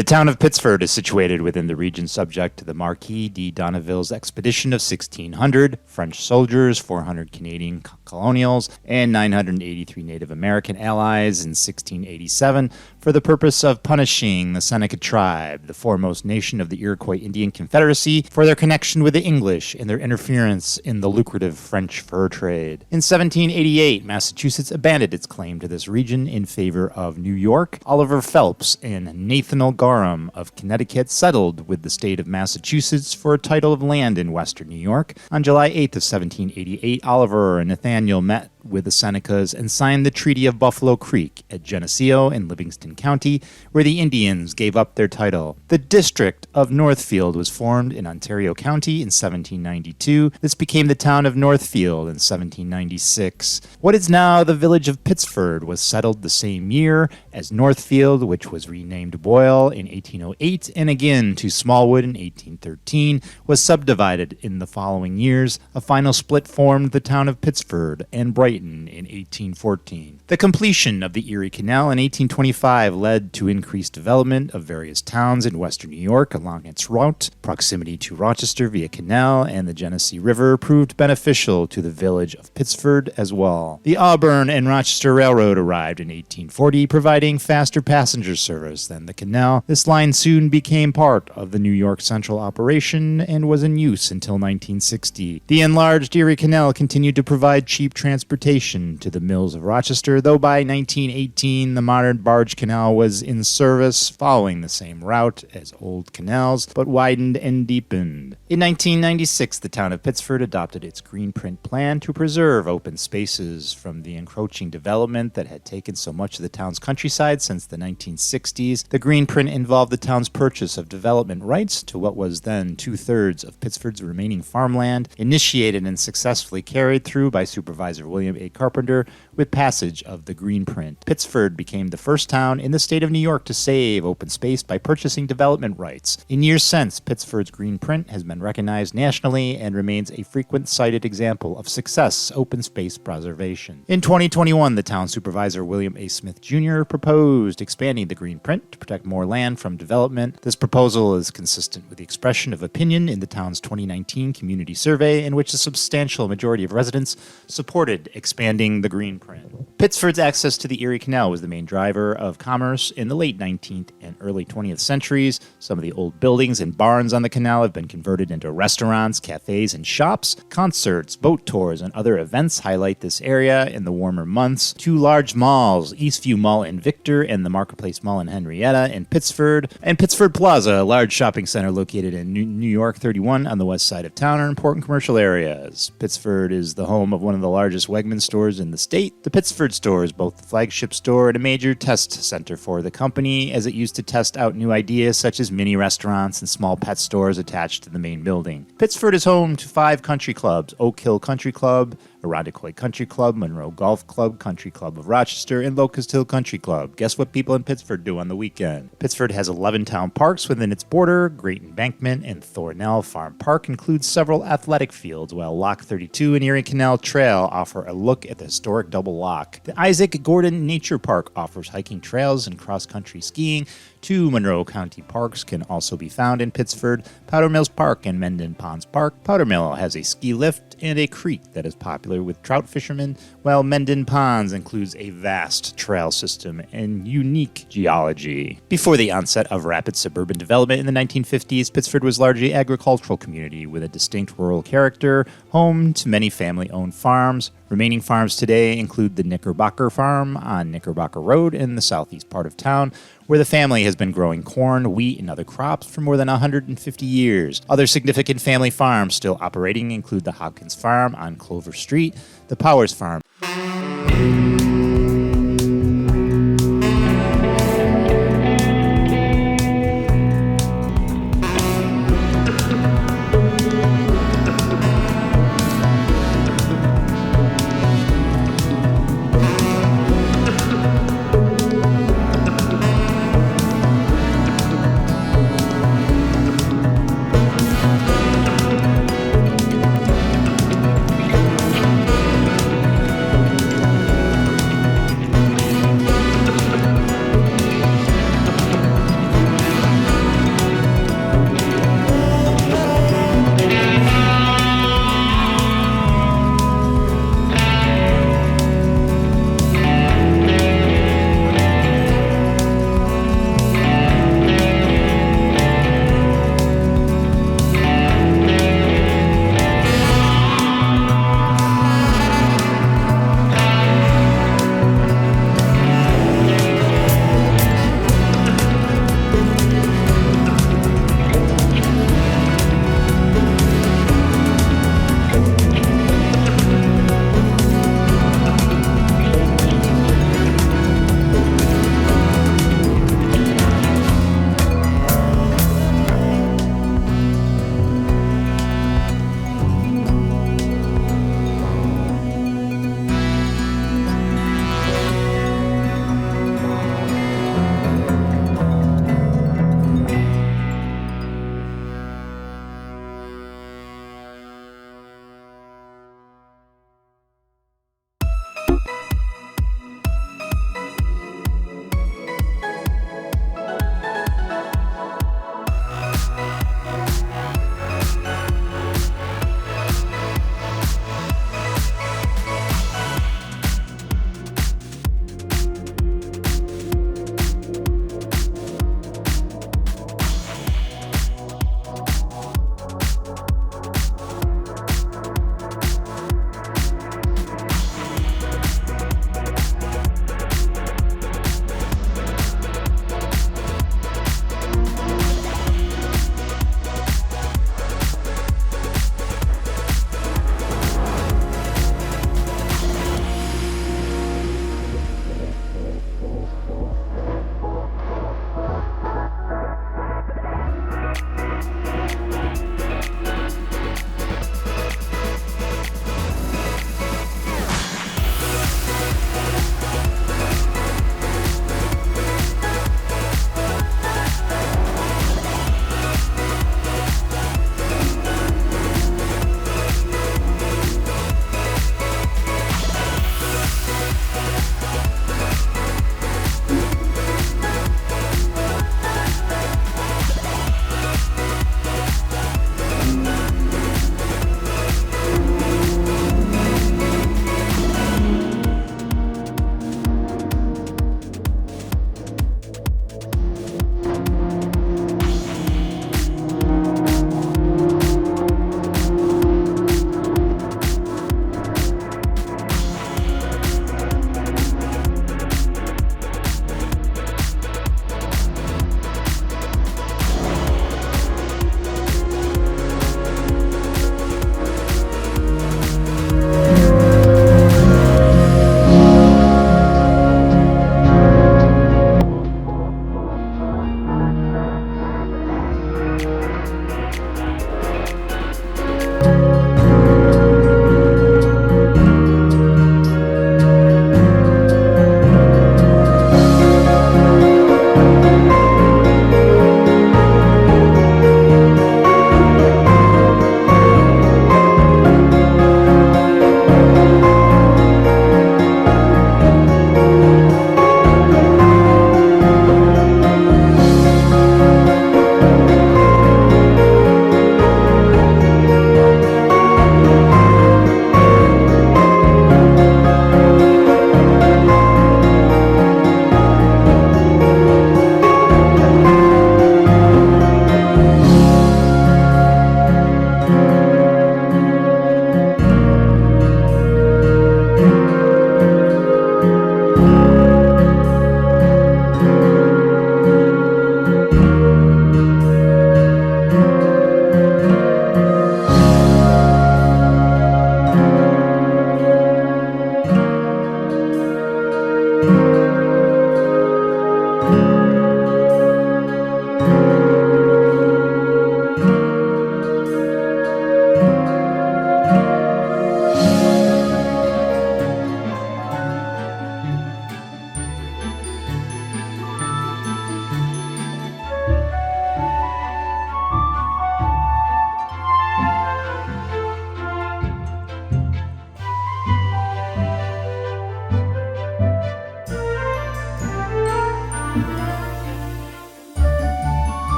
The town of Pittsford is situated within the region subject to the Marquis de Donneville's expedition of 1600, French soldiers, 400 Canadian colonials, and 983 Native American allies in 1687 for the purpose of punishing the Seneca tribe, the foremost nation of the Iroquois Indian Confederacy, for their connection with the English and their interference in the lucrative French fur trade. In 1788, Massachusetts abandoned its claim to this region in favor of New York. Oliver Phelps and Nathaniel Gorham of Connecticut settled with the state of Massachusetts for a title of land in western New York. On July 8th of 1788, Oliver and Nathaniel met with the Senecas and signed the Treaty of Buffalo Creek at Geneseo in Livingston County, where the Indians gave up their title. The District of Northfield was formed in Ontario County in 1792. This became the town of Northfield in 1796. What is now the village of Pittsford was settled the same year as Northfield, which was renamed Boyle in 1808, and again to Smallwood in 1813, was subdivided in the following years. A final split formed the town of Pittsford and Brighton in 1814. The completion of the Erie Canal in 1825 led to increased development of various towns in western New York along its route. Proximity to Rochester via canal and the Genesee River proved beneficial to the village of Pittsford as well. The Auburn and Rochester Railroad arrived in 1840, providing faster passenger service than the canal. This line soon became part of the New York Central operation and was in use until 1960. The enlarged Erie Canal continued to provide cheap transportation to the mills of Rochester, though by 1918 the modern barge canal was in service, following the same route as old canals, but widened and deepened. In 1996, the town of Pittsford adopted its green print plan to preserve open spaces from the encroaching development that had taken so much of the town's countryside since the 1960s. The green print involved the town's purchase of development rights to what was then two-thirds of Pittsford's remaining farmland, initiated and successfully carried through by Supervisor William A. Carpenter with passage of the green print. Pittsford became the first town in the state of New York to save open space by purchasing development rights. In years since, Pittsford's green print has been recognized nationally and remains a frequent cited example of success open space preservation. In 2021, the town supervisor William A. Smith Jr. proposed expanding the green print to protect more land from development. This proposal is consistent with the expression of opinion in the town's 2019 community survey, in which a substantial majority of residents supported expanding the green print. Pittsford's access to the Erie Canal was the main driver of commerce in the late 19th and early 20th centuries. Some of the old buildings and barns on the canal have been converted into restaurants, cafes, and shops. Concerts, boat tours, and other events highlight this area in the warmer months. Two large malls, Eastview Mall in Victor and the Marketplace Mall in Henrietta in Pittsford, and Pittsford Plaza, a large shopping center located in New York 31 on the west side of town, are important commercial areas. Pittsford is the home of one of the largest Wegmans stores in the state. The Pittsford store is both the flagship store and a major test center for the company, as it used to test out new ideas such as mini restaurants and small pet stores attached to the main building. Pittsford is home to 5 country clubs: Oak Hill Country Club, Irondequoit Country Club, Monroe Golf Club, Country Club of Rochester, and Locust Hill Country Club. Guess what people in Pittsford do on the weekend? Pittsford has 11 town parks within its border. Great Embankment and Thornell Farm Park includes several athletic fields, while Lock 32 and Erie Canal Trail offer a look at the historic Double Lock. The Isaac Gordon Nature Park offers hiking trails and cross-country skiing. 2 Monroe County parks can also be found in Pittsford: Powder Mills Park and Mendon Ponds Park. Powder Mill has a ski lift and a creek that is popular with trout fishermen, while Mendon Ponds includes a vast trail system and unique geology. Before the onset of rapid suburban development in the 1950s, Pittsford was largely an agricultural community with a distinct rural character, home to many family-owned farms. Remaining farms today include the Knickerbocker Farm on Knickerbocker Road in the southeast part of town, where the family has been growing corn, wheat, and other crops for more than 150 years. Other significant family farms still operating include the Hopkins Farm on Clover Street, the Powers Farm.